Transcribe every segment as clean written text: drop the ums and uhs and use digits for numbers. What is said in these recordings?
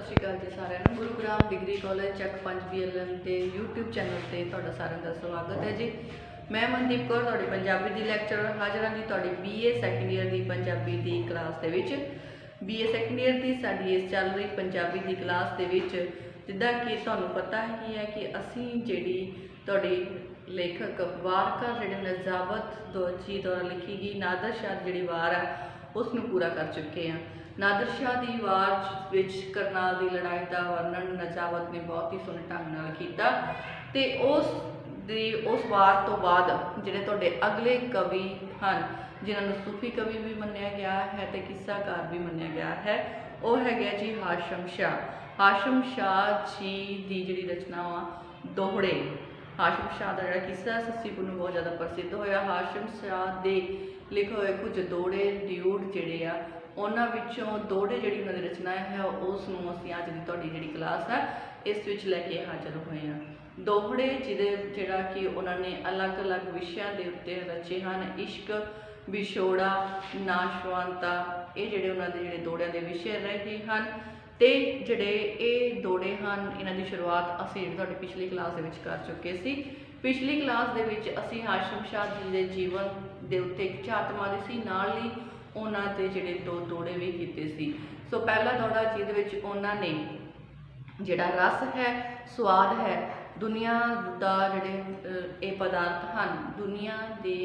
श्री अकाल जी साਰਿਆਂ ਨੂੰ Gurugram degree college ਚੱਕ 5 BLM के यूट्यूब चैनल से ਤੁਹਾਡਾ ਸਾਰਿਆਂ ਦਾ स्वागत है जी। मैं मनदीप कौर ਤੁਹਾਡੀ पंजाबी की ਲੈਕਚਰਰ हाजिर हाँ जी ਤੁਹਾਡੀ BA सैकेंड ईयर की पंजाबी की क्लास के विच। BA सैकेंड ईयर की साडी इस चल रही पंजाबी की क्लास के विच जिद्दां कि तुहानूं पता ही है कि असीं जिहड़ी ਤੁਹਾਡੀ लेखक वारकार जिहड़ी नजाबत जी द्वारा लिखी गई नादर शाह जिहड़ी वार है उसनूं पूरा कर चुके हैं। नादर शाह की वार विच करनाल की लड़ाई का वर्णन नजाबत ने बहुत ही सोहने ढंग नाल कीता ते उस वार तो बाद जिहड़े तुहाडे अगले कवि हैं जिन्होंने सूफी कवि भी मन्निया गया है तो किस्साकार भी मन्निया गया है वह है जी हाशम शाह। हाशम शाह जी की जिहड़ी रचना वा दोहड़े हाशम शाह का जोड़ा किस्सा सस्सी पुन्नू बहुत ज़्यादा प्रसिद्ध होया। हाशम शाह के लिखे हुए कुछ दोहड़े ड्यूड जिहड़े आ उन्हां विचों दोहड़े जिहड़ी उन्हां दी रचना है उसनूं असीं अज दी तुहाडी जिहड़ी क्लास है इस विच लैके हाज़र होए हैं। दोहड़े जिहड़ा कि उन्होंने अलग अलग विषयां दे उत्ते रचे हैं। इश्क विछोड़ा नाशवंता ये जिहड़े उन्हां दे जिहड़े दोहड़ियां दे विषय रहे हैं ते जिहड़े ये दोहड़े हैं इन्हां दी शुरुआत असीं तुहाडी पिछली क्लास दे विच कर चुके सी। पिछली क्लास दे विच असीं हाशम शाह जी दे जीवन दे उत्ते एक झात मारी सी नाल ही उन्हां दे जिहड़े दो दोहड़े भी कीते सी। सो पहला दोहड़ा जिहदे विच उन्हां ने जिहड़ा रस है स्वाद है दुनिया दा जिहड़े ये पदार्थ हैं दुनिया दे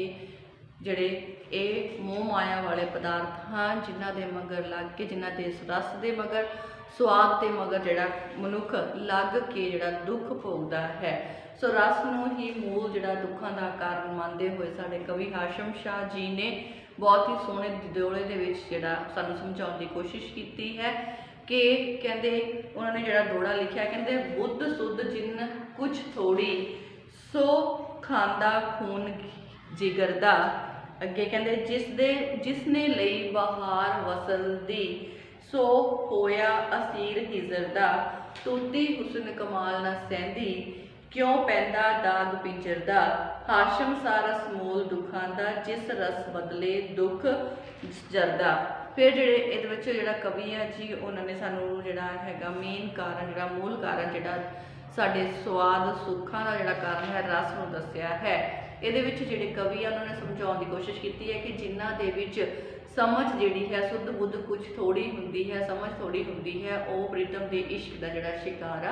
जिहड़े ये मोह माया वाले पदार्थ हैं जिन्हां दे मगर लग के जिन्हां दे रस दे मगर स्वाद के मगर जिहड़ा मनुख लग के जिहड़ा दुख भोगदा है। सो रस नूं ही मूल जिहड़ा दुखां दा कारण मानते हुए साडे कवि हाशम शाह जी ने बहुत ही सोहने दोहड़े दे विच जिहड़ा सानूं समझाउण दी कोशिश कीती है कि कहंदे उन्होंने जिहड़ा दोहड़ा लिखिया कहंदे बुद्ध सुध जिन कुछ थोड़ी सो खांदा खून जिगरदा। अगे कहंदे जिसने लई बहार वसल दी सो होया असीर हिजर दा तूती हुसन कमाल न सहंदी क्यों पैंदा दाग पिंजर दा। हाशम सा रस मूल दुखां दा जिस रस बदले दुख जरदा। फिर जिहड़े इहदे विच जिहड़ा कवि है जी उन्होंने सानू जिहड़ा हैगा मेन कारण जिहड़ा मूल कारण जिहड़ा साडे स्वाद सुखां दा जिहड़ा कारण है रस नूं दस्सिया है। इहदे विच जिहड़े कवि है उन्होंने समझाउण दी कोशिश की है कि जिन्हां दे विच समझ जिहड़ी है सुध बुद्ध कुछ थोड़ी हुंदी है समझ थोड़ी हुंदी है वह प्रीतम के इश्क का जिहड़ा शिकार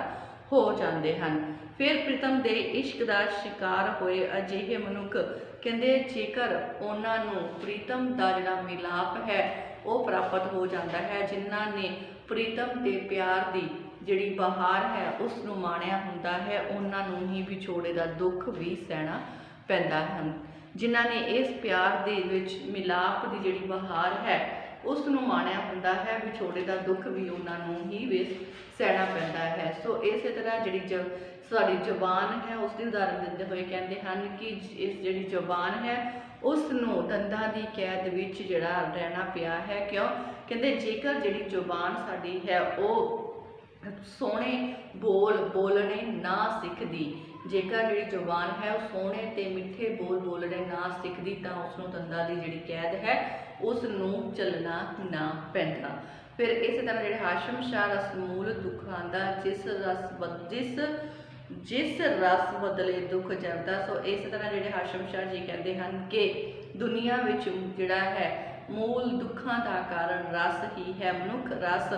हो जाते हैं। फिर प्रीतम के इश्क का शिकार होए अजिहे मनुख कहते जेकर उन्होंने प्रीतम का जिहड़ा मिलाप है वो प्राप्त हो जाता है जिन्हों ने प्रीतम के प्यार की जिहड़ी बहार है उसनूं माणिया हुंदा है उन्होंने ही विछोड़े का दुख भी सहना पैंदा है। जिन्हों ने इस प्यार दे विच मिलाप की जिहड़ी बहार है उसनूं माणिया हुंदा है विछोड़े का दुख भी उन्होंने ही सहना पैंदा है। सो इस तरह जिहड़ी साडी जबान है उसकी उदाहरण दिंदे हुए कहते हैं कि इस जिहड़ी जबान है उसनूं दंदां दी कैद विच जिहड़ा रहना पिया है। क्यों कहते जेकर जिहड़ी जबान साडी है वो सोहणे बोल बोलने ना सीखदी जेकर जिहड़ी जबान है वो सोहणे ते मिठे बोल बोलने ना सीखदी तां उसनूं दंदां दी जिहड़ी कैद है उसनूं चलना ना पैंदा। फिर इस तरह जिहड़े हाशम शाह रस मूल दुखां दा जिस रस बदले दुख जरदा। सो इस तरह जिहड़े हाशम शाह जी कहते हैं कि दुनिया विच जिहड़ा है मूल दुखां दा कारण रस ही है। मनुख रस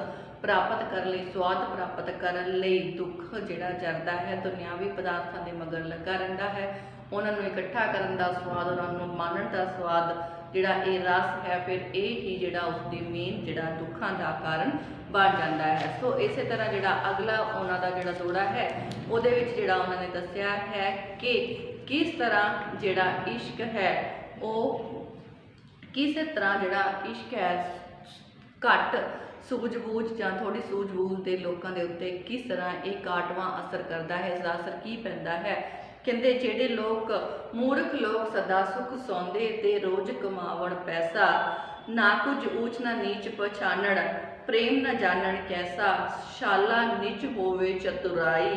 प्राप्त कर ले स्वाद प्राप्त कर ले दुख जिहड़ा जरदा है दुनियावी पदार्थों के मगर लगा रहिंदा है उन्होंने इकट्ठा करन दा स्वाद उन्होंने मानण दा स्वाद जिहड़ा ये रस है फिर ये ही जिहड़ा उसकी मेन जिहड़ा दुखां दा कारण बन जाता है। सो इस तरह जिहड़ा अगला उन्हां दा जिहड़ा दोहड़ा है उहदे विच जिहड़ा उन्होंने दस्सिया है कि किस तरह जिहड़ा इश्क है वो किस तरह जिहड़ा इश्क है घट सूझबूझ या थोड़ी सूझबूझ के लोगों के उत्ते किस तरह एक काटवा असर करता है इसका असर की पैंदा है। कहते जेडे लोग मूर्ख लोग सदा सुख सौंदे ते रोज कमावण पैसा ना कुछ ऊच ना नीच पछाणन प्रेम न जानन कैसा शाला निज होवे चतुराई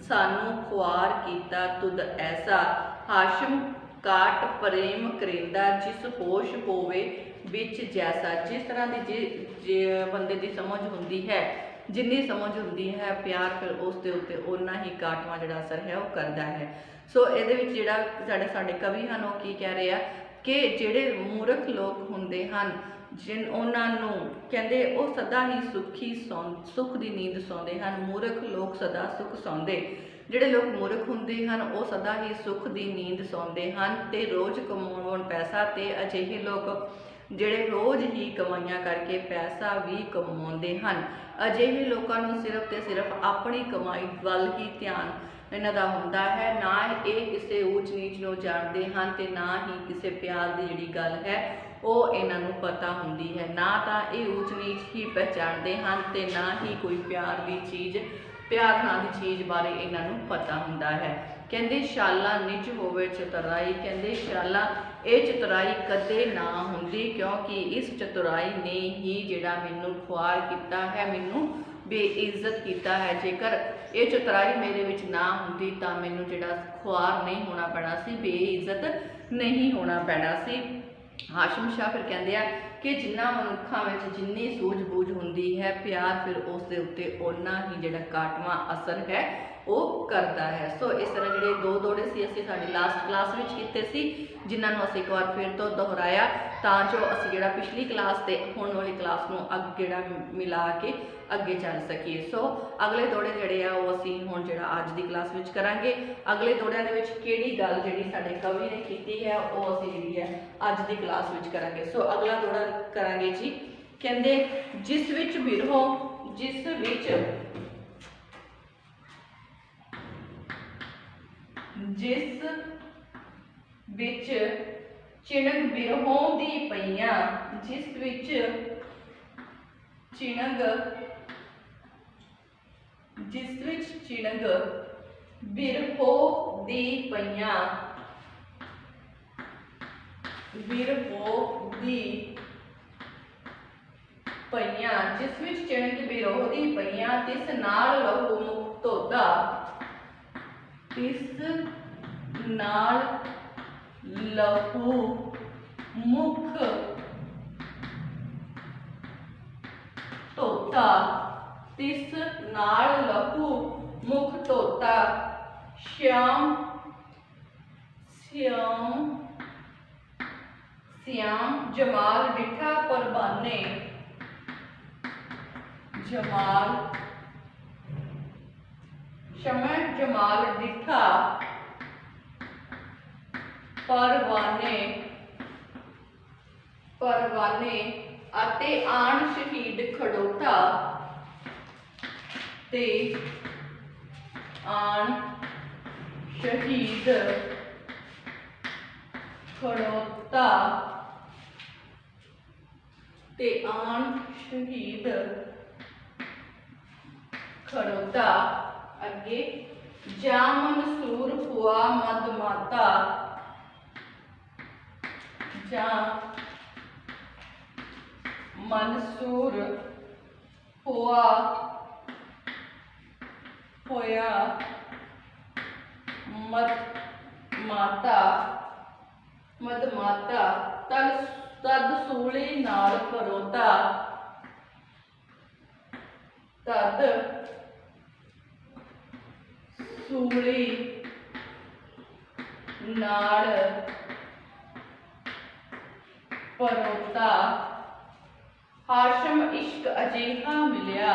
सानू खुआर कीता तुद ऐसा। हाशम काट प्रेम करेंदा जिस होश होवे बिच जैसा। जिस तरह की जे बंदे की समझ होंदी है जिन्नी समझ होंदी है प्यार फिर उसके उत्ते उन्ना ही काटवा जिहड़ा असर है वो करता है। सो ये जिहड़ा साडे कवि हैं वो की कह रहे हैं कि जिहड़े मूर्ख लोग हुंदे हन जिन उन्होंने कहते वो सदा ही सुख की नींद सौंदे हैं। मूर्ख लोग सदा सुख सौंदे, जिहड़े लोग मूर्ख हुंदे हैं वो सदा ही सुख की नींद सौंदे हैं ते रोज़ कमाउण पैसा, ते अजिहे लोग जिहड़े रोज़ ही कमाइयां करके पैसा भी कमाउंदे हैं। अजिहे लोगों को सिर्फ तो सिर्फ अपनी कमाई वाल ही ध्यान इन्हां दा हुंदा है, ना ये किसी ऊच नीच नूं जाणदे हैं ते ना ही किसी प्यार की जिहड़ी गल है वो इन्हों पता होंदी है। ना तो ये ऊच नीच ही पहचानते हैं ते ना ही कोई प्यार की चीज़ प्यार नाम की चीज़ बारे इन्हों पता होंदा है। कहते शाला निज होवे चतुराई, कहते शाला ये चतुराई कदे ना होंदी क्योंकि इस चतुराई ने ही जिहड़ा मैनू ख्वार किया है, मैनू बेइज्जत किया है। जेकर ये चतुराई मेरे विच ना होंदी तो मैनू जिहड़ा ख्वार नहीं होना पैना सी, बेइज्जत नहीं होना पैना सी। हाशम शाह फिर कहते हैं कि जिन्ना मनुखों में जिन्नी सूझबूझ होंदी है प्यार फिर उसके उत्ते उन्ना ही जिहड़ा काटवा असर है वो करता है। सो इस तरह जिहड़े दो दौड़े सी असीं साडी लास्ट क्लास विच कीते सी, जिन्हां नूं असीं एक बार फिर तो दोहराया तां जो असीं जिहड़ा पिछली क्लास ते हुण वाली क्लास नूं अगे जिहड़ा मिला के अगे चल सकीए। सो अगले दौड़े जिहड़े आ वो असीं हुण जिहड़ा अज दी क्लास विच करांगे। अगले दौड़िਆਂ दे विच किहड़ी गल जिहड़ी साडे कवि ने कीती है वो असीं जिहड़ी है अज दी क्लास विच करांगे। सो अगला दौड़ा करांगे जी, कहंदे जिस विच बिरहो जिस विच चिणग बिरहों दी पईयां, जिस विच चिणग बिरहो दी पईयां, बिरहो दी पईयां, जिस विच चिणग बिरहो दी पईयां, तिस नाल लहू मुख धोता, तिस नाल लहू मुख धोता, तिस नाल लहू मुख धोता, श्याम श्याम श्याम जमाल डिठा परवाने, जमाल शमय जमाल डिठा परवाने परवाने अते आन शहीद खड़ोता, ते आन शहीद खड़ोता, ते आन शहीद खड़ोता। अगे जा मंसूर हुआ मदमाता, जा मंसूर हुआ होया मदमाता मदमाता, तद सूली नाल खड़ोता, तद सूली नाल परोता, हाशम इश्क अजिहा मिलिया,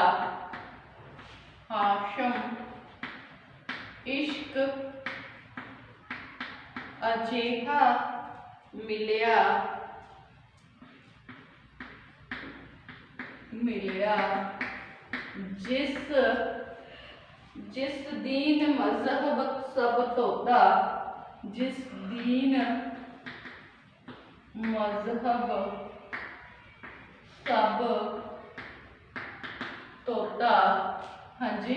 हाशम इश्क अजिहा मिलिया मिलिया, जिस जिस दीन मजहब सब धोता, जिस दीन मजहब सब धोता। हाँ जी,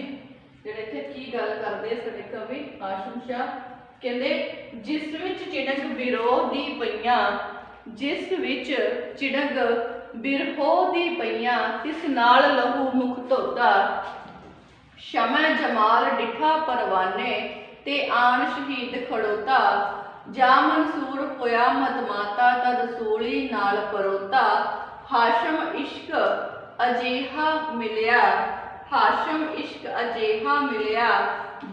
जिहड़े इत्थे की गल करदे साडे कवि हाशम शाह, कहंदे जिस विच चिणग बिरहो दी पईयां, जिस विच चिणग बिरहो दी पईयां, तिस नाल लहू मुख धोता, शमय जमाल डिठा परवाने, ते आन शहीद खड़ोता, जा मंसूर होया मदमाता, तद सूली नाल परोता, हाशम इश्क अजिहा मिलिया, हाशम इश्क अजिहा मिलिया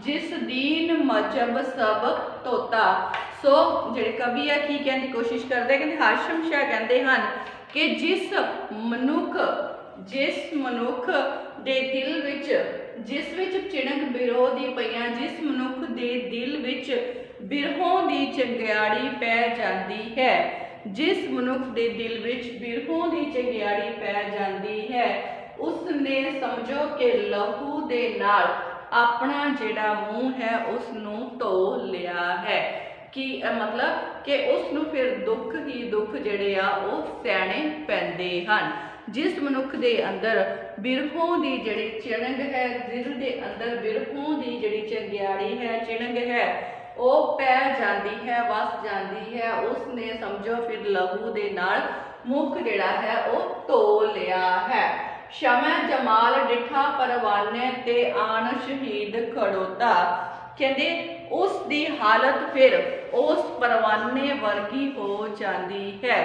जिस दीन मजहब सब तोता। सो ਜਿਹੜੇ ਕਵੀ ਆ ਕੀ ਕਹਿਣ ਦੀ ਕੋਸ਼ਿਸ਼ ਕਰਦੇ, ਕਹਿੰਦੇ ਹਾਸ਼ਮ ਸ਼ਾਹ ਕਹਿੰਦੇ ਹਨ ਕਿ ਜਿਸ ਮਨੁੱਖ ਦੇ ਦਿਲ ਵਿੱਚ ਜਿਸ ਵਿੱਚ ਚਿਣਕ ਬਿਰਹੋਂ ਦੀ ਪਈਆਂ, ਜਿਸ ਮਨੁੱਖ ਦੇ ਦਿਲ ਵਿੱਚ ਬਿਰਹੋਂ ਦੀ ਚੰਗਿਆੜੀ ਪੈ ਜਾਂਦੀ ਹੈ, ਜਿਸ ਮਨੁੱਖ ਦੇ ਦਿਲ ਵਿੱਚ ਬਿਰਹੋਂ ਦੀ ਚੰਗਿਆੜੀ ਪੈ ਜਾਂਦੀ ਹੈ, ਉਸ ਨੇ ਸਮਝੋ ਕਿ ਲਹੂ ਦੇ ਨਾਲ ਆਪਣਾ ਜਿਹੜਾ ਮੂੰਹ ਹੈ ਉਸ ਨੂੰ ਧੋ ਲਿਆ ਹੈ। ਕਿ मतलब कि उसनूं फिर दुख ही दुख जिहड़े आ वो सहने पैंदे हन। जिस मनुख दे अंदर बिरहों दी जिहड़ी चिणग है, दिल दे अंदर बिरहों दी जिहड़ी चंगियाड़ी है, चिणग है, वो पै जाती है, वस जाती है, उसने समझो फिर लहू दे नाल मुख जिहड़ा है वो धो लिया है। शमै जमाल डिठा परवाने ते आन शहीद खड़ोता। कहते उस दी हालत फिर उस परवाने वर्गी हो जाती है,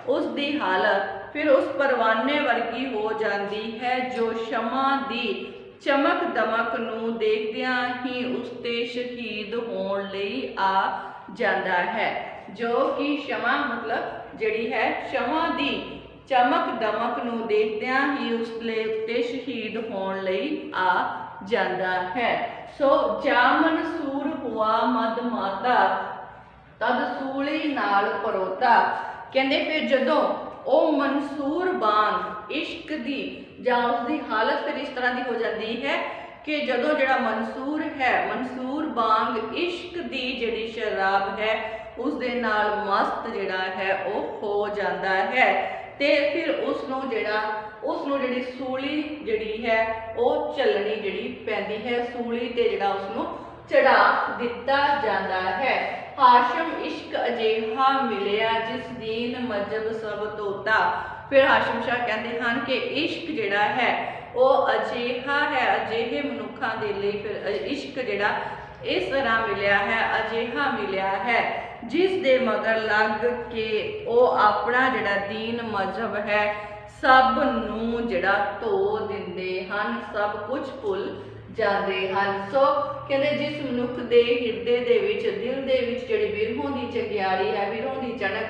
उस दी हालत फिर उस परवाने वर्गी हो जाती है जो शमा दी चमक दमक नूं देखदियां ही उसते शहीद होण लई आ जाता है। जो कि शमा मतलब जिहड़ी है शमा दी चमक दमक नूं देखदियां ही उसले उत्ते शहीद होण लई आ जाता है। सो जामन सूर हुआ मद माता तद सूली नाल परोता। कहते फिर जदों ओ मंसूर बांग इश्क दी जां उसकी हालत फिर इस तरह की हो जाती है कि जदों जिहड़ा मंसूर है, मंसूर बांग इश्क दी जिहड़ी शराब है उस दे नाल मस्त जिहड़ा है वो हो जाता है। ते फिर उसनूं जिहड़ी सूली जिहड़ी है वो चलनी जिहड़ी पैंदी है, सूली ते जिहड़ा उसनूं चढ़ा दिता जाता है। हाशम इश्क अजिहा मिलिया जिस दीन मजहब सब तोता। फिर हाशम शाह कहते हैं कि इश्क जिहड़ा है वो अजिहा है, अजिहे मनुखां दे लई फिर इश्क जिहड़ा इस तरह मिलिया है, अजिहा मिलिया है जिस दे मगर लग के वो अपना जिहड़ा दीन मजहब है सब नूं जिहड़ा धो दिंदे हन, सब कुछ भुल जाते हैं। सो कहते जिस मनुख के हिरदे दे विच दिल दे विच जिहड़ी बिरहों की चंगियाड़ी है, बिरहों की चणक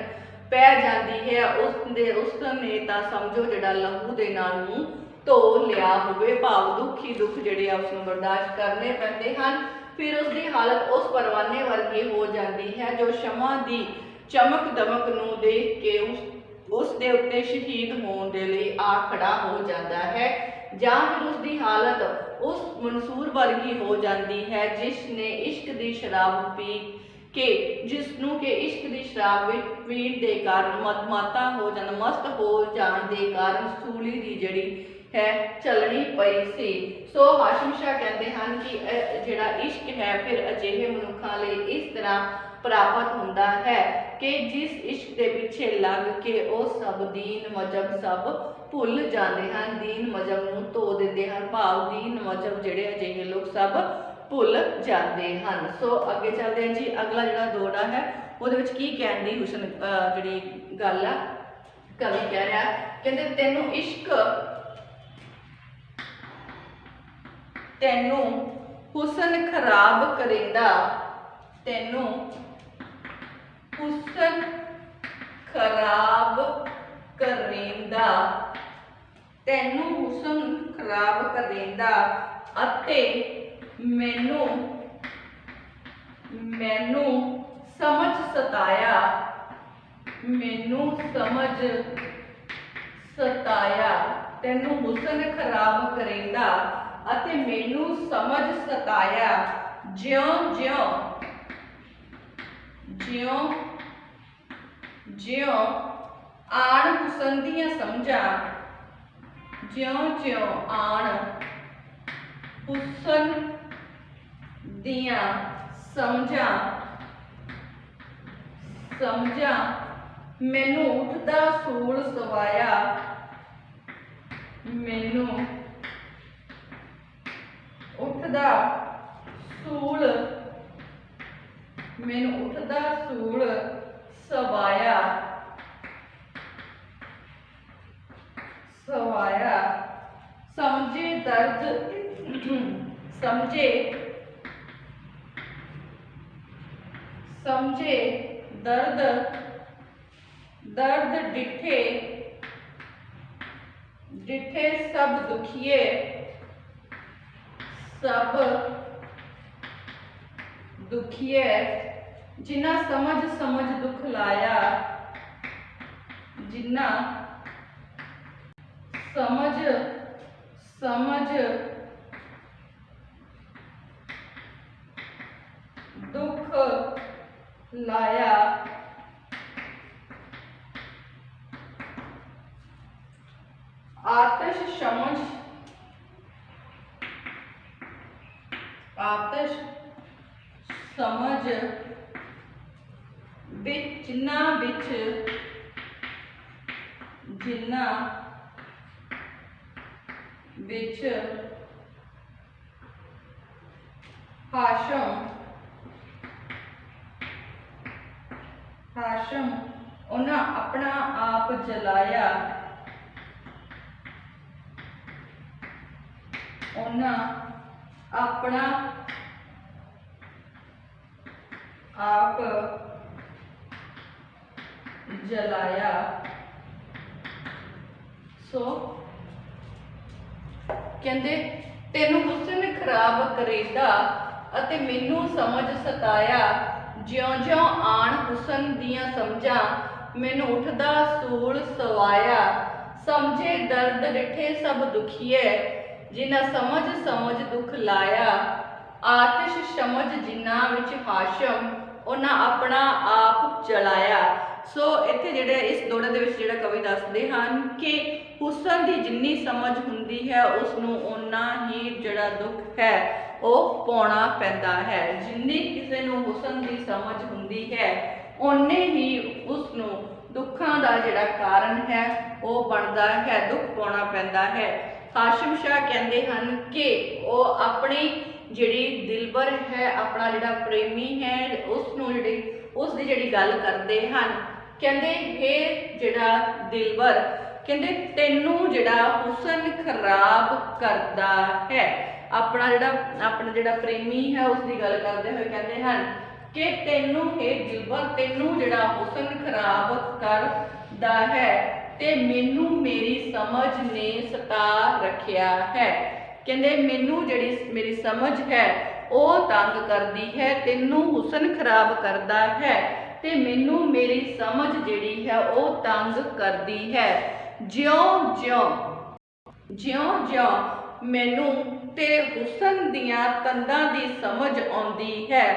पै जाती है, उसने तां समझो जिहड़ा लहू दे नाल मूँह धो लिया होवे, भाव दुख ही दुख जिहड़े आ उसनूं बर्दाश्त करने पैंदे हन। फिर उसकी हालत उस परवाने वर्गी हो जाती है जो शमा दी चमक दमक नूं देख के उस दे उत्ते शहीद होने दे लई आ खड़ा हो जाता है। जां फिर उसकी हालत उस मंसूर वर्गी हो जाती है जिसने इश्क दी शराब पी के, जिसनूं के इश्क दी शराब पीण दे कारण मतमाता हो जाना, मस्त हो जाण दे कारण सूली दी जड़ी है चलनी पई सी। सो हाशम शाह कहते हैं कि जिहड़ा इश्क है फिर अजिहे मनुखां लई इस तरह प्राप्त होंदा है कि जिस इश्क दे पिछे लग के वो सब दीन मजहब सब भुल जाते हैं, दीन मजहब नूं धो दिंदे हन, भाव दीन मजहब जिहड़े अजिहे लोग सब भुल जाते हैं। सो अगे चलते हैं जी, अगला जिहड़ा दौरा है उहदे विच की कहण दी हुसन जिहड़ी गल आ कवि कह रहा, कहंदे तैनूं इश्क तैनूं हुसन खराब करेंदा, तैनूं हुसन खराब करेंदा, तैनूं हुसन खराब करेंदा अते मैनूं समझ सताया, मैनूं समझ सताया, तैनूं हुसन खराब करेंदा अते मैनूं समझ सताया, ज्यों ज्यों ज्यों ज्यों आण हुसन दियां समझां, ज्यों ज्यों आण हुसन दियां समझां समझां मैनूं उठदा सूल सवाया, मैनूं उठदा सूल, मैनूं उठदा सूल सवाया, सवाया समझे दर्द समझे समझे दर्द दर्द डिठे डिठे सब दुखिए सब दुखिए जिन्ना समझ समझ दुख लाया जिन्ना समझ समझ दुख लाया आतिश समझ आतिश समझ बिच जिन्ना बिच जिन्ना बिच हाशम हाशम उन्हें अपना आप जलाया उन्हें अपना आप जलाया सो कहते तेनू हुसन खराब करेदा अते मैनू समझ सताया ज्यों-ज्यों आण हुसन दियां समझां मैनू उठदा सूल सवाया समझे दर्द डिठे सब दुखिए जिन्ना समझ समझ दुख लाया आतिश समझ जिन्ना विच हाशम उन्हां अपना आप जलाया। सो इत्थे जिहड़े इस दोड़े दे विच जिहड़ा कवि दसदे हन कि हुसन दी जिन्नी समझ हुंदी है उसनूं उन्ना ही जिहड़ा दुख है ਉਹ ਪਾਉਣਾ ਪੈਂਦਾ ਹੈ। जिन्नी किसी नूं हुसन की समझ हुंदी है उन्ने ही उसनूं दुखों का जिहड़ा कारण है वो बनता है, दुख पाउणा पैंदा है। हाशिम शाह कहते हैं कि वो अपनी जिहड़ी दिलबर है अपना जिहड़ा प्रेमी है उसनूं जिहड़ी उसदी जिहड़ी गल करते हैं कहते हे जिहड़ा दिलबर कहते तैनूं जिहड़ा हुसन खराब करदा है अपना जिहड़ा प्रेमी है उसकी गल करते हुए कहते हैं कि तैनूं हे दिलबर तैनूं जिहड़ा हुसन खराब करदा है ते मैनू मेरी समझ ने सता रखिया है। कहते मैनू जिहड़ी मेरी समझ है वो तंग करती है, तैनूं हुसन खराब करदा है ते मैनू मेरी समझ जिहड़ी है वो तंग करती है। ज्यों ज्यों ज्यों ज्यों मैनू तेरे हुसन दियां तंदां दी समझ आउंदी है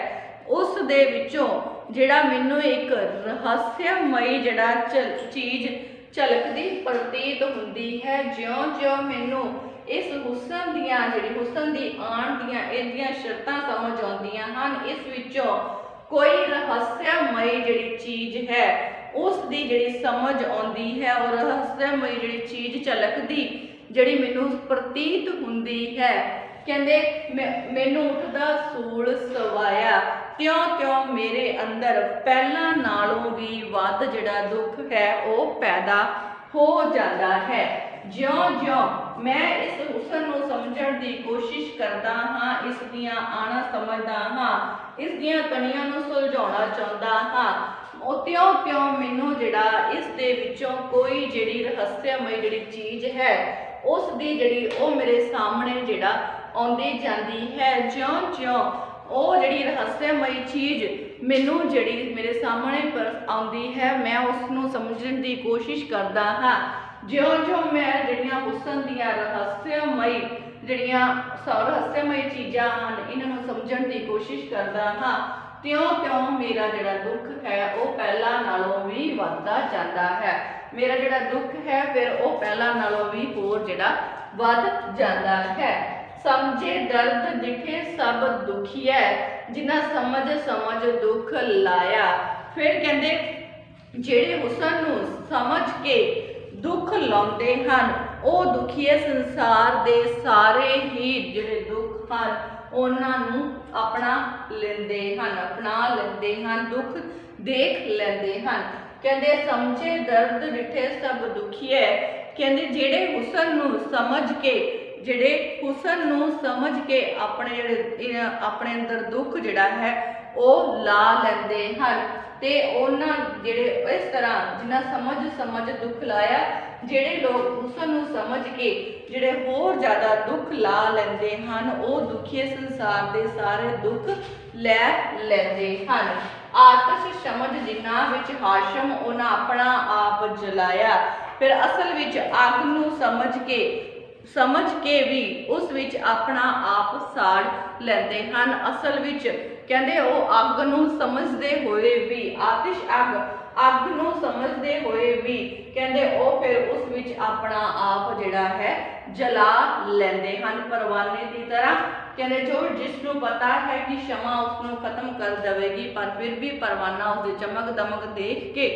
उस दे विचों जिहड़ा मैनू एक रहस्यमई जिहड़ा चीज़ झलकदी प्रतीत हुंदी है। ज्यों ज्यों मैनू इस हुसन दियां जिहड़ी हुसन दी आण दियां इहदियां शर्तां समझ आउंदियां हन इस विचों कोई रहस्यमई जिहड़ी चीज़ है उस दी जिहड़ी समझ आउंदी है और रहस्यमई जिहड़ी चीज़ झलकदी जिहड़ी मैनू प्रतीत हुंदी है। कहंदे मैनू उठदा सूल सवाया त्यों त्यों मेरे अंदर पहला नालों भी वध जिहड़ा दुख है वो पैदा हो जाता है। ज्यों ज्यों मैं इस हुसन नूं समझण दी कोशिश करदा हाँ इस दियां आणा समझदा हाँ इस दियां तणियां नूं सुलझाउणा चाहुंदा हाँ त्यों त्यों मैनू जिहड़ा इस दे विचों कोई जिहड़ी रहस्यमई जिहड़ी चीज़ है उस दी जिहड़ी वो मेरे सामने जिहड़ा आउंदी जांदी है। ज्यों ज्यों वो जिहड़ी रहस्यमई चीज़ मैनू जिहड़ी मेरे सामने पर आउंदी है मैं उसनूं समझण दी कोशिश करदा हाँ ज्यों ज्यों मैं जिहड़ियां हुसन दियां रहस्यमई जिहड़ियां रहस्यमई चीज़ां हन इन्हां नूं समझण दी कोशिश करदा हाँ त्यों त्यों मेरा जिहड़ा दुख है वो पहला नालों भी वधदा जांदा है। मेरा जिहड़ा दुख है फिर वो पहला नालों भी होर जिहड़ा वध जांदा है। समझे दर्द दिखे सब दुखिया जिन्ना समझ समझ दुख लाया। फिर कहंदे जिहड़े हुसन नूं समझ के दुख लाउंदे हन वो दुखिए संसार दे सारे ही जिहड़े दुख हन उन्हां नूं अपना लैंदे हन अपना लैंदे हन दुख देख लैंदे हन। कहंदे समझे दर्द डिठे सब दुखिए कहंदे जिहड़े हुसन नूं समझ के ਜਿਹੜੇ ਹੁਸਨ ਨੂੰ ਸਮਝ ਕੇ ਆਪਣੇ ਅੰਦਰ ਦੁੱਖ ਜਿਹੜਾ ਹੈ ਉਹ ਲਾ ਲੈਂਦੇ ਹਨ। ਤੇ ਉਹਨਾਂ ਜਿਹੜੇ ਇਸ ਤਰ੍ਹਾਂ ਜਿਨ੍ਹਾਂ ਸਮਝ ਦੁੱਖ ਲਾਇਆ, ਜਿਹੜੇ ਲੋਕ ਹੁਸਨ ਨੂੰ ਸਮਝ ਕੇ ਜਿਹੜੇ ਹੋਰ ਜ਼ਿਆਦਾ ਦੁੱਖ ਲਾ ਲੈਂਦੇ ਹਨ, ਉਹ ਦੁਖੀਏ ਸੰਸਾਰ ਦੇ ਸਾਰੇ ਦੁੱਖ ਲੈ ਲੈਂਦੇ ਹਨ। ਆਤਸ਼ ਸਮਝ ਜਿਨ੍ਹਾਂ ਵਿੱਚ ਹਾਸ਼ਮ ਉਹਨਾਂ ਆਪਣਾ ਆਪ ਜਲਾਇਆ। ਫਿਰ ਅਸਲ ਵਿੱਚ ਅੱਗ ਨੂੰ ਸਮਝ ਕੇ ਵੀ ਉਸ ਵਿੱਚ ਆਪਣਾ ਆਪ ਸਾੜ ਲੈਂਦੇ ਹਨ। ਅਸਲ ਵਿੱਚ ਕਹਿੰਦੇ ਉਹ ਅੱਗ ਨੂੰ ਸਮਝਦੇ ਹੋਏ ਵੀ, ਆਤਿਸ਼ ਅੱਗ ਨੂੰ ਸਮਝਦੇ ਹੋਏ ਵੀ ਕਹਿੰਦੇ ਉਹ ਫਿਰ ਉਸ ਵਿੱਚ ਆਪਣਾ ਆਪ ਜਿਹੜਾ ਹੈ ਜਲਾ ਲੈਂਦੇ ਹਨ। ਪਰਵਾਨੇ ਦੀ ਤਰ੍ਹਾਂ ਕਹਿੰਦੇ ਜਿਸ ਨੂੰ ਪਤਾ ਹੈ ਕਿ ਸ਼ਮਾ ਉਸ ਨੂੰ ਖਤਮ ਕਰ ਦੇਵੇਗੀ, ਪਰ ਫਿਰ ਵੀ ਪਰਵਾਨਾ ਉਸ ਦੀ ਚਮਕ ਦਮਕ ਦੇਖ ਕੇ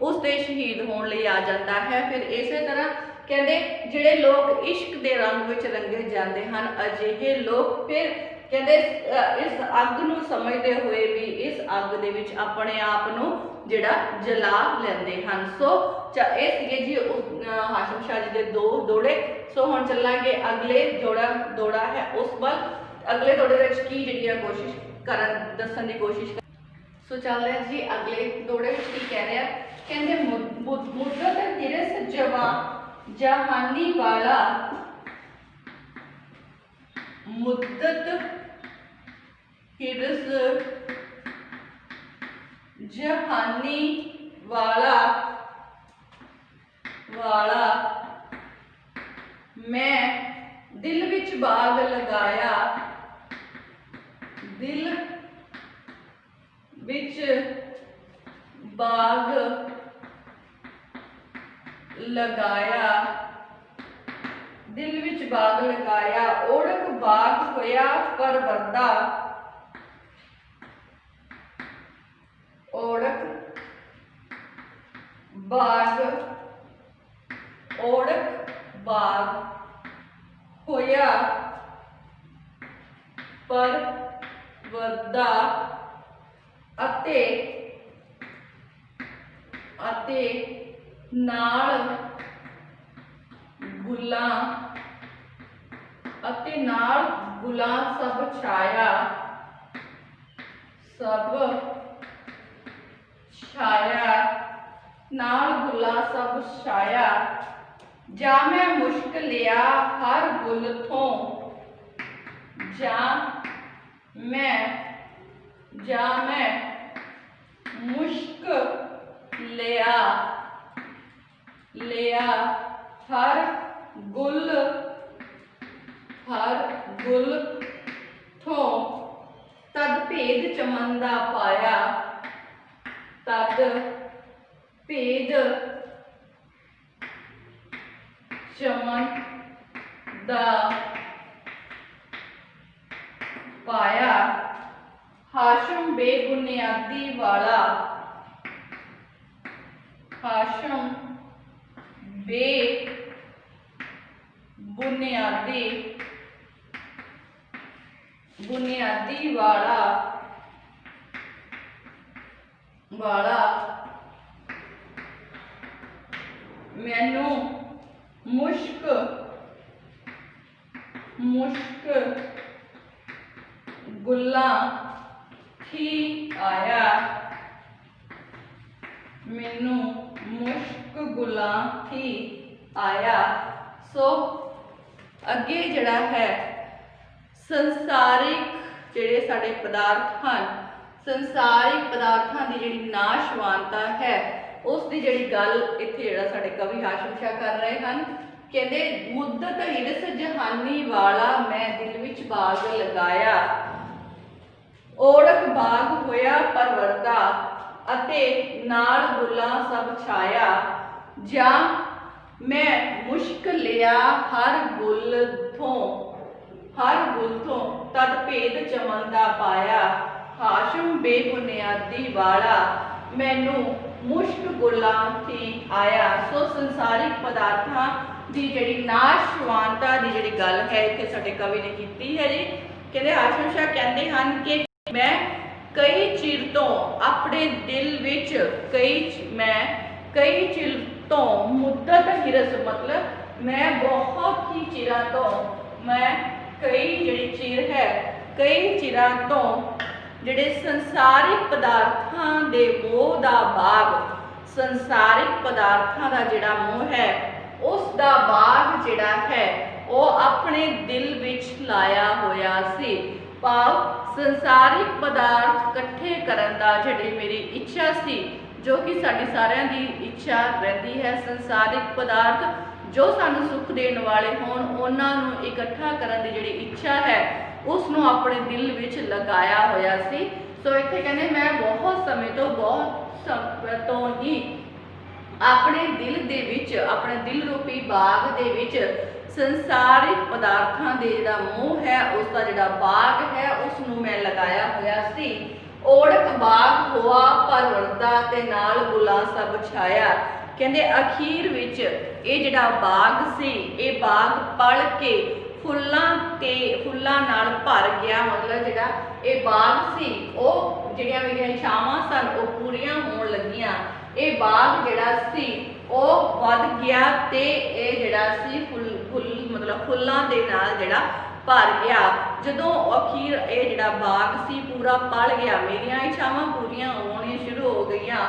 ਉਸ ਦੇ ਸ਼ਹੀਦ ਹੋਣ ਲਈ ਆ ਜਾਂਦਾ ਹੈ। ਫਿਰ ਇਸੇ ਤਰ੍ਹਾਂ ਕਹਿੰਦੇ ਜਿਹੜੇ ਲੋਕ ਇਸ਼ਕ ਦੇ ਰੰਗ ਵਿੱਚ ਰੰਗੇ ਜਾਂਦੇ ਹਨ, ਅਜਿਹੇ ਲੋਕ ਫਿਰ ਕਹਿੰਦੇ ਇਸ ਅੱਗ ਨੂੰ ਸਮਝਦੇ ਹੋਏ ਵੀ ਇਸ ਅੱਗ ਦੇ ਵਿੱਚ ਆਪਣੇ ਆਪ ਨੂੰ ਜਿਹੜਾ ਜਲਾ ਲੈਂਦੇ ਹਨ। ਸੋ ਇਹ ਸੀਗੇ ਜੀ ਹਾਸ਼ਮ ਸ਼ਾਹ ਜੀ ਦੇ ਦੋ ਦੋੜੇ। ਸੋ ਹੁਣ ਚੱਲਾਂਗੇ ਅਗਲੇ ਦੋੜਾ ਹੈ ਉਸ ਵੱਲ। ਅਗਲੇ ਦੋੜੇ ਵਿੱਚ ਕੀ ਜਿਹੜੀ ਕੋਸ਼ਿਸ਼ ਦੱਸਣ ਦੀ ਕੋਸ਼ਿਸ਼ ਕਰ। ਸੋ ਚੱਲਦੇ ਹਾਂ ਜੀ ਅਗਲੇ ਦੋੜੇ ਵਿੱਚ ਕੀ ਕਹਿ ਰਿਹਾ, ਕਹਿੰਦੇ ਮੁੱਦਤ ਹਿਰਸ ਜਹਾਨੀ ਵਾਲਾ, ਮੁੱਦਤ ਹਿਰਸ ਜਹਾਨੀ ਵਾਲਾ ਮੈਂ ਦਿਲ ਵਿੱਚ ਬਾਗ ਲਗਾਇਆ, ਦਿਲ ਵਿੱਚ ਬਾਗ ਲਗਾਇਆ, ਦਿਲ ਵਿੱਚ ਬਾਗ ਲਗਾਇਆ। ਓੜਕ ਬਾਗ ਹੋਇਆ ਪਰਵਰਦਾ, ਓੜਕ ਬਾਗ ਹੋਇਆ ਪਰਵਰਦਾ ਅਤੇ ਨਾਲ ਗੁਲਾਂ ਸਭ ਛਾਇਆ, ਨਾਲ ਗੁਲਾਂ ਸਭ ਛਾਇਆ। ਜਾ ਮੈਂ ਮੁਸ਼ਕ ਲਿਆ ਹਰ ਗੁਲ ਥੋਂ, ਜਾ ਮੈਂ ਮੁਸ਼ਕ ਲਿਆ ਹਰ ਗੁਲ ਥੋਂ, ਤਦ ਭੇਦ ਚਮਨ ਦਾ ਪਾਇਆ, ਤਦ ਭੇਦ ਚਮਨ ਦਾ ਪਾਇਆ। ਹਾਸ਼ਮ ਬੇਬੁਨਿਆਦੀ ਵਾਲਾ, ਹਾਸ਼ਮ ਬੁਨਿਆਦੀ ਵਾਲਾ ਮੈਨੂੰ ਮੁਸ਼ਕ ਗੁੱਲਾਂ ਥੀ ਆਇਆ, ਮੈਨੂੰ ਮੁਸ਼ਕ ਗੁੱਲਾਂ ਥੀ ਆਇਆ। ਸੋ ਅੱਗੇ ਜਿਹੜਾ ਹੈ ਸੰਸਾਰਿਕ ਜਿਹੜੇ ਸਾਡੇ ਪਦਾਰਥ ਹਨ, ਸੰਸਾਰਿਕ ਪਦਾਰਥਾਂ ਦੀ ਜਿਹੜੀ ਨਾਸ਼ਵਾਨਤਾ ਹੈ ਉਸ ਦੀ ਜਿਹੜੀ ਗੱਲ ਇੱਥੇ ਜਿਹੜਾ ਸਾਡੇ ਕਵੀ ਹਾਸ਼ਮ ਸ਼ਾਹ ਕਰ ਰਹੇ ਹਨ। ਕਹਿੰਦੇ ਮੁੱਦਤ ਹਿਰਸ ਜਹਾਨੀ ਵਾਲਾ ਮੈਂ ਦਿਲ ਵਿੱਚ ਬਾਗ ਲਗਾਇਆ, ਓੜਕ ਬਾਗ ਹੋਇਆ ਪਰਵਰਦਾ ਅਤੇ ਨਾਲ ਗੁਲਾਂ ਸਭ ਛਾਇਆ। ਜਾਂ ਮੈਂ ਮੁਸ਼ਕ ਲਿਆ ਹਰ ਗੁਲ ਥੋਂ ਤਦ ਭੇਦ ਚਮਨ ਦਾ ਪਾਇਆ। ਹਾਸ਼ਮ ਬੇਬੁਨਿਆਦੀ ਵਾਲਾ ਮੈਨੂੰ ਮੁਸ਼ਕ ਗੁਲਾਂ ਥੀ ਆਇਆ। ਸੋ ਸੰਸਾਰਿਕ ਪਦਾਰਥਾਂ ਦੀ ਜਿਹੜੀ ਨਾਸ਼ਵਾਨਤਾ ਦੀ ਜਿਹੜੀ ਗੱਲ ਹੈ ਇੱਥੇ ਸਾਡੇ ਕਵੀ ਨੇ ਕੀਤੀ ਹੈ ਜੀ। ਕਹਿੰਦੇ ਹਾਸ਼ਮ ਸ਼ਾਹ ਕਹਿੰਦੇ ਹਨ ਕਿ ਮੈਂ ਕਈ ਚਿਰ ਤੋਂ ਆਪਣੇ ਦਿਲ ਵਿੱਚ ਕਈ ਚਿਰ ਤੋਂ ਮੁੱਦਤ ਹਿਰਸ ਮਤਲਬ ਮੈਂ ਬਹੁਤ ਹੀ ਚਿਰਾਂ ਤੋਂ मैं कई जिहड़ी चिर है कई चिरां तो जिहड़े संसारिक पदार्थां दे मोह दा बाग संसारिक पदार्थां दा जिहड़ा मोह है उस दा बाग जिहड़ा है वो अपने दिल विच लाया होया सी। भाव संसारिक पदार्थ इकट्ठे करन दा जिहड़ी मेरी इच्छा सी जो कि साडी सारियां दी इच्छा रहती है। संसारिक पदार्थ जो सानू सुख देण वाले होण उन्हां नू इकट्ठा करन दी जिहड़ी इच्छा है उस नू अपने दिल विच लगाया होया सी। सो इत्थे कहंदे मैं बहुत समय तो ही अपने दिल दे विच अपने दिल रूपी बाग दे विच संसारिक पदार्थां दे जिहड़ा मोह है उसका जिहड़ा बाग है उसनू मैं लगाया होया सी। ओढ़क बाग होआ पर वरदा ते नाल गुला सब छाया। कहंदे अखीर विच ये जिहड़ा बाग सी ये बाग पल के फुल्लां नाल भर गया। मतलब जिहड़ा ये बाग सी वो जिहड़ियां मेरियां इच्छावां सन वो पूरीआं होण लगियां। ये बाग जिहड़ा सी वो वध गया ते ये जिहड़ा सी फुੱਲ मतलब फुੱਲਾਂ दे नाल जिहड़ा भर गया। जदों अखीर ये जिहड़ा बाग सी पूरा पल गया मेरियां इच्छावां पूरीआं होणियां शुरू हो गईयां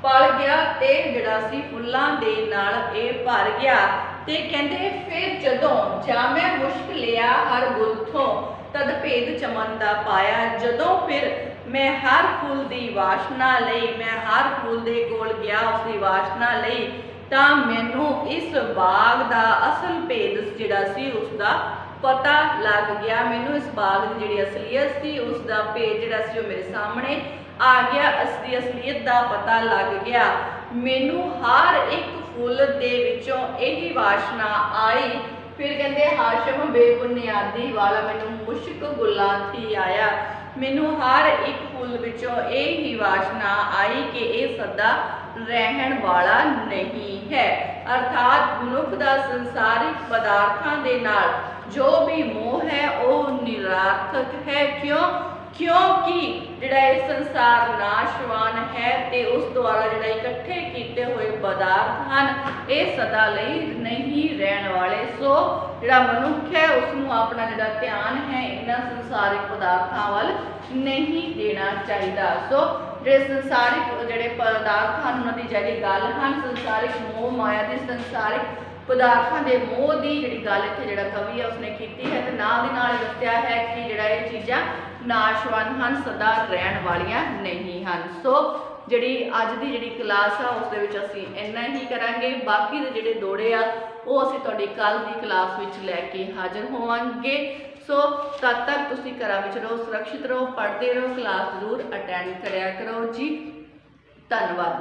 पल गया ते जिहड़ा सी फुੱਲਾਂ दे नाल ये भर गया। ते कहंदे फिर जदों जा मैं मुश्क लिया हर गुल थों तद भेद चमन दा पाया। जदों फिर मैं हर फुੱਲ दी वासना लई मैं हर फुੱਲ दे कोल गया उसकी वासना लई तां मैनू इस बाग दा असल भेद जिहड़ा सी उसका पता लग गया। मैनू इस बाग की जिहड़ी असलीयत सी उसका भेद जिहड़ा सी वो मेरे सामने आ गया। असली असलीयत का पता लग गया। मैनू हर एक फुੱਲ दे विचों यही वासना आई। फिर कहते हाशम बेबुनियादी वाला मैनू मुश्क गुला थी आया। मैनू हर एक फुੱਲ विचों यही वासना आई कि ये सदा रहन वाला नहीं है। अर्थात मनुख का संसारिक पदार्थों के नाल जो भी मोह है वो निरार्थक है। क्योंकि जिहड़ा ये संसार नाशवान है ते उस द्वारा जिहड़ा इकट्ठे किए हुए पदार्थ हैं ये सदा लई नहीं रहने वाले। सो जिहड़ा मनुख है उसनू अपना जिहड़ा ध्यान है इन्हां संसारिक पदार्थों वाल नहीं देना चाहिए। सो जिहड़े संसारिक जिहड़े पदार्थ हैं उन्हां दी जिहड़ी गल हैं संसारिक मोह माया दी संसारिक पदार्थों के मोह की जिहड़ी गल इत्थे जिहड़ा कवि है उसने की है तो नाल दी नाल दस्सिया है कि जिहड़ा ये चीज़ां नाशवान हैं सदा रहन वालियां नहीं हैं। सो जिहड़ी अज दी जिहड़ी क्लास आ उस दे विच असीं इन्ना ही करांगे। बाकी दे जिहड़े दोड़े आ वो असीं तुहाडी कल दी क्लास विच लैके हाज़र होवांगे। सो तद तक तुसीं घरां विच रहो सुरक्षित रहो पढ़ते रहो क्लास जरूर अटैंड करया करो जी। धन्नवाद।